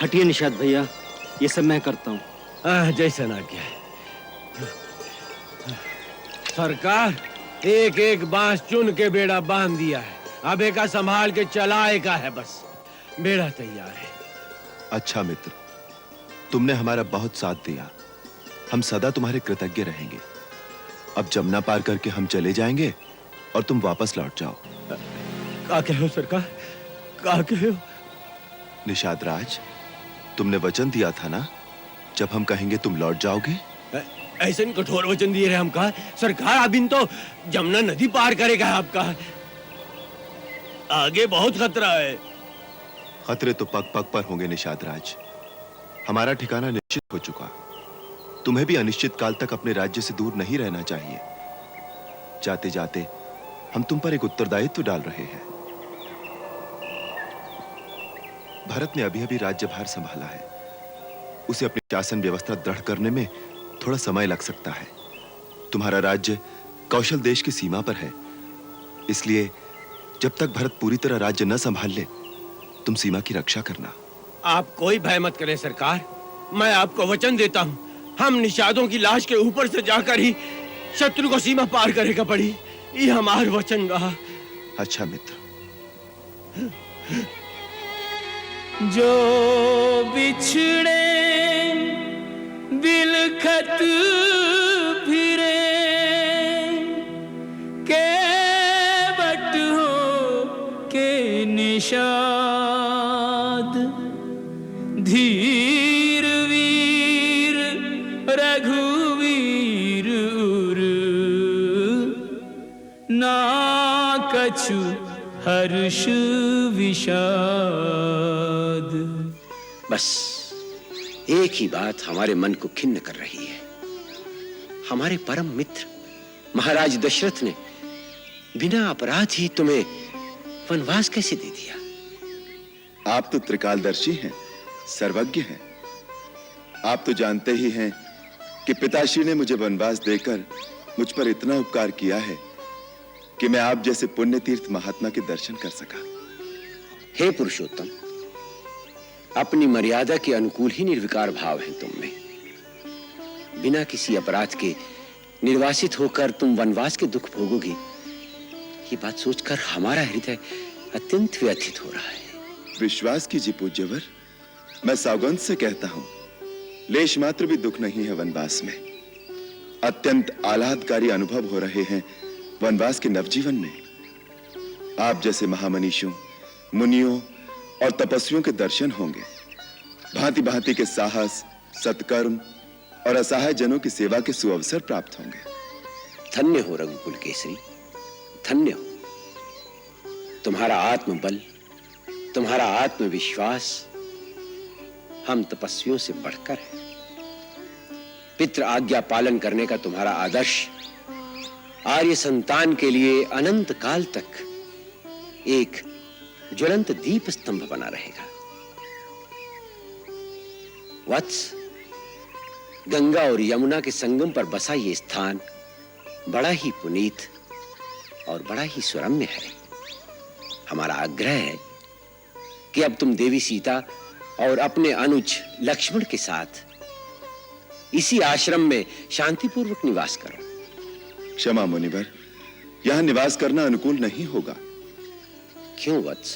हटिए निषाद भैया, ये सब मैं करता हूँ। जैसा ना क्या सरकार, एक एक बांस चुन के बेड़ा बांध दिया है। अब एक संभाल के चलाए का है, बस बेड़ा तैयार है। अच्छा मित्र, तुमने हमारा बहुत साथ दिया, हम सदा तुम्हारे कृतज्ञ रहेंगे। अब जमुना पार करके हम चले जाएंगे और तुम वापस लौट जाओ। क्या कहो सरकार, क्या कहो? निषाद राज, तुमने वचन दिया था ना, जब हम कहेंगे तुम लौट जाओगे। ऐसे कठोर वचन दिए रहे हमका सरकार। अब इन तो जमुना नदी पार करेगा आपका, आगे बहुत खतरा है। खतरे तो पग पग पर होंगे निषाद राज। हमारा ठिकाना निश्चित हो चुका, तुम्हें भी अनिश्चित काल तक अपने राज्य से दूर नहीं रहना चाहिए। जाते जाते हम तुम पर एक उत्तरदायित्व डाल रहे हैं। भरत ने अभी अभी राज्यभार संभाला है, उसे अपनी शासन व्यवस्था दृढ़ करने में थोड़ा समय लग सकता है। तुम्हारा राज्य कौशल देश की सीमा पर है, इसलिए जब तक भरत पूरी तरह राज्य न संभाल ले, तुम सीमा की रक्षा करना। आप कोई भय मत करें सरकार, मैं आपको वचन देता हूं, हम निषादों की लाश के ऊपर से जाकर ही शत्रु को सीमा पार करेगा पड़ी। ये हमारा वचन रहा। अच्छा मित्र। जो बिछड़े बिलखत फिरे, के बट हो के निषाद, धीर वीर रघुवीर उर, ना कछु हर्ष विषाद। बस एक ही बात हमारे मन को खिन्न कर रही है। हमारे परम मित्र महाराज दशरथ ने बिना अपराध ही तुम्हें वनवास कैसे दे दिया? आप तो त्रिकालदर्शी हैं, सर्वज्ञ हैं। आप तो जानते ही हैं कि पिताश्री ने मुझे वनवास देकर मुझ पर इतना उपकार किया है कि मैं आप जैसे पुण्य तीर्थ महात्मा के दर्शन कर सका। हे पुरुषोत्तम, अपनी मर्यादा के अनुकूल ही निर्विकार भाव है तुम में। बिना किसी अपराध के निर्वासित होकर तुम वनवास के दुख भोगोगे, ये बात सोचकर हमारा हृदय अत्यंत व्यथित हो रहा है। विश्वास कीजिए पूज्यवर, मैं सौगंध से कहता हूं, लेश मात्र भी दुख नहीं है वनवास में। अत्यंत आह्लादकारी अनुभव हो रहे हैं वनवास के नवजीवन में। आप जैसे महामनीषों, मुनियों और तपस्वियों के दर्शन होंगे। भांति भांति के साहस, सत्कर्म और असहाय जनों की सेवा के सुअवसर प्राप्त होंगे। धन्य हो रघुकुल केसरी, धन्य हो। तुम्हारा आत्मबल, तुम्हारा आत्मविश्वास हम तपस्वियों से बढ़कर है। पितृ आज्ञा पालन करने का तुम्हारा आदर्श आर्य संतान के लिए अनंत काल तक एक ज्वलंत दीप स्तंभ बना रहेगा। वत्स, गंगा और यमुना के संगम पर बसा ये स्थान बड़ा ही पुनीत और बड़ा ही सुरम्य है। हमारा आग्रह है कि अब तुम देवी सीता और अपने अनुज लक्ष्मण के साथ इसी आश्रम में शांतिपूर्वक निवास करो। क्षमा मुनिवर, यहां निवास करना अनुकूल नहीं होगा। क्यों वत्स?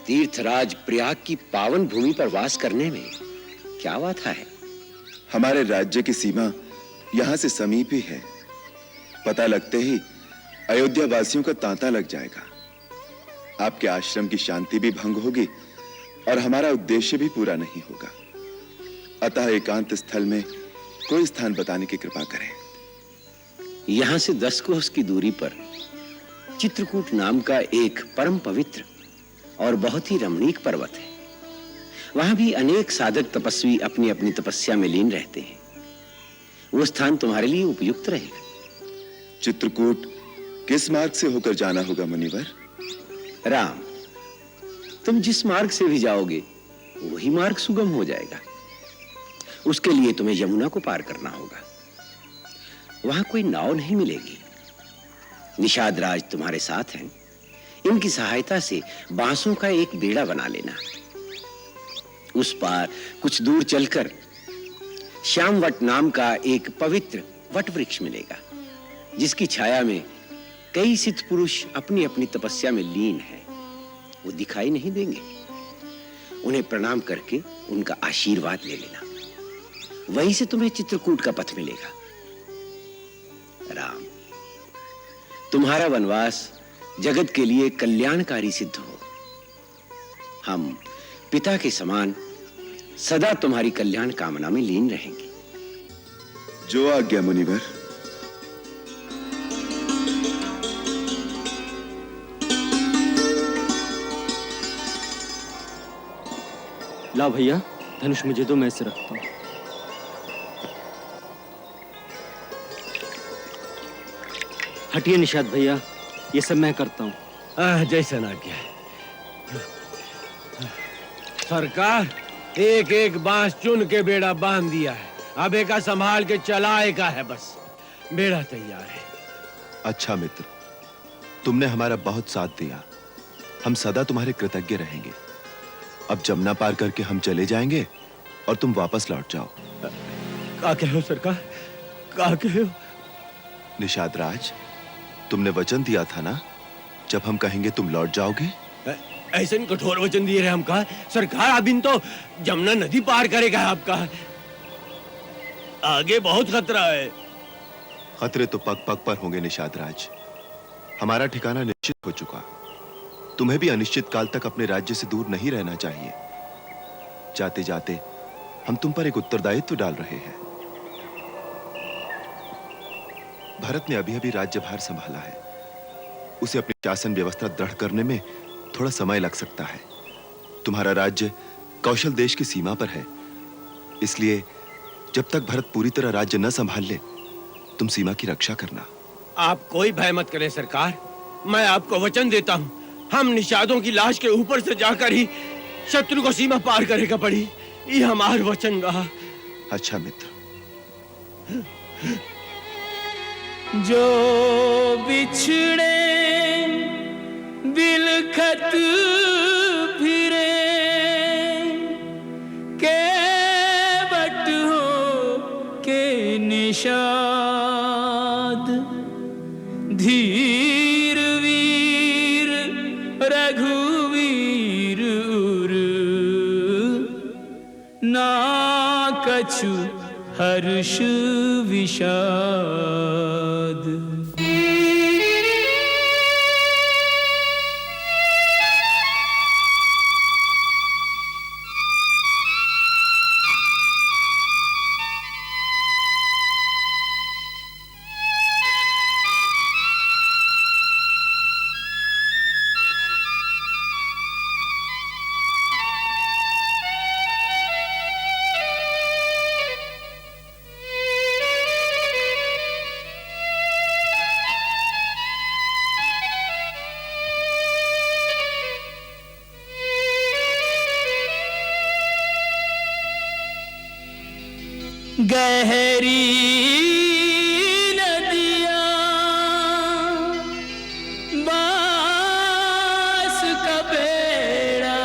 तीर्थराज प्रयाग की पावन भूमि पर वास करने में क्या बाधा है? हमारे राज्य की सीमा यहां से समीप ही है। पता लगते ही अयोध्या वासियों का तांता लग जाएगा। आपके आश्रम की शांति भी भंग होगी और हमारा उद्देश्य भी पूरा नहीं होगा। अतः एकांत स्थल में कोई स्थान बताने की कृपा करें। यहां से 10 कोस की दूरी पर चित्रकूट नाम का एक परम पवित्र और बहुत ही रमणीक पर्वत है। वहां भी अनेक साधक तपस्वी अपनी अपनी तपस्या में लीन रहते हैं। वो स्थान तुम्हारे लिए उपयुक्त रहेगा। चित्रकूट किस मार्ग से होकर जाना होगा मुनिवर? राम, तुम जिस मार्ग से भी जाओगे वही मार्ग सुगम हो जाएगा। उसके लिए तुम्हें यमुना को पार करना होगा। वहां कोई नाव नहीं मिलेगी। निषाद राज तुम्हारे साथ हैं। इनकी सहायता से बांसों का एक बेड़ा बना लेना। उस पार कुछ दूर चलकर श्यामवट नाम का एक पवित्र वट वृक्ष मिलेगा, जिसकी छाया में कई सिद्ध पुरुष अपनी अपनी तपस्या में लीन हैं। वो दिखाई नहीं देंगे। उन्हें प्रणाम करके उनका आशीर्वाद ले लेना। वहीं से तुम्हें चित्रकूट का पथ मिलेगा। राम, तुम्हारा वनवास जगत के लिए कल्याणकारी सिद्ध हो। हम पिता के समान सदा तुम्हारी कल्याण कामना में लीन रहेंगे। जो आज्ञा मुनिवर। ला भैया, धनुष मुझे दो, मैं इसे रखता हूं। हटिए निषाद भैया, ये सब मैं करता हूं। जैसन आज्ञा। सरकार, एक एक बांस चुन के बेड़ा बांध दिया है। अब एक संभाल के चलाए का है, बस बेड़ा तैयार है। अच्छा मित्र, तुमने हमारा बहुत साथ दिया। हम सदा तुम्हारे कृतज्ञ रहेंगे। अब जमुना पार करके हम चले जाएंगे और तुम वापस लौट जाओ। क्या कहो सरकार, क्या कहो? निषाद राज, तुमने वचन दिया था ना, जब हम कहेंगे तुम लौट जाओगे। ऐसे कठोर वचन दिए रहे हमका सरकार। अब इन तो जमुना नदी पार करेगा आपका। आगे बहुत खतरा है। खतरे तो पग पग पर होंगे निषाद राज। हमारा ठिकाना निश्चित हो चुका। तुम्हें भी अनिश्चित काल तक अपने राज्य से दूर नहीं रहना चाहिए। जाते जाते हम तुम पर एक उत्तरदायित्व डाल रहे हैं। भरत ने अभी अभी राज्यभार संभाला है। उसे अपनी शासन व्यवस्था दृढ़ करने में थोड़ा समय लग सकता है। तुम्हारा राज्य कौशल देश की सीमा पर है, इसलिए जब तक भरत पूरी तरह राज्य न संभाल ले, तुम सीमा की रक्षा करना। आप कोई भय मत करें सरकार। मैं आपको वचन देता हूं, हम निषादों की लाश के ऊपर से जाकर ही शत्रु को सीमा पार करेगा पड़ी। ये हमारा वचन रहा। अच्छा मित्र। जो बिछड़े बिलखत फिरे, के बट हो के निषाद, धीर वीर रघुवीर उर, ना कछु हर्ष विषाद। गहरी नदियाँ बांस का बेड़ा,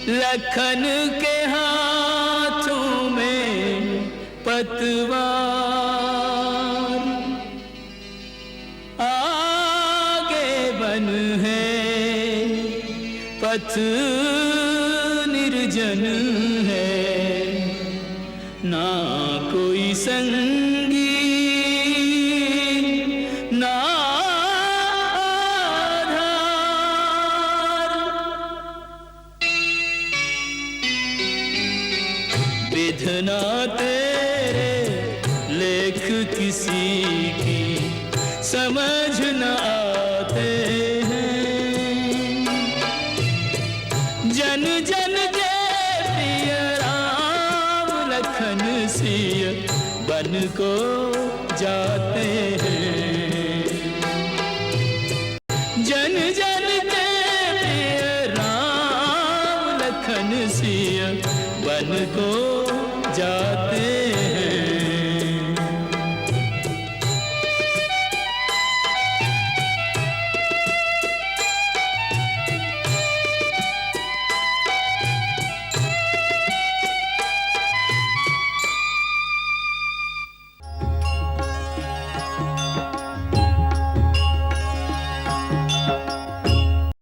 लखन के हाथों में पतवार, आगे बन है पथ निर्जन है, ना कोई संगी ना आधार। विधना तेरे लेख किसी की समझ न आते हैं, जन जन लखन सिय बन को जाते हैं, जन जन के प्रिय राम लखन सिय बन को जाते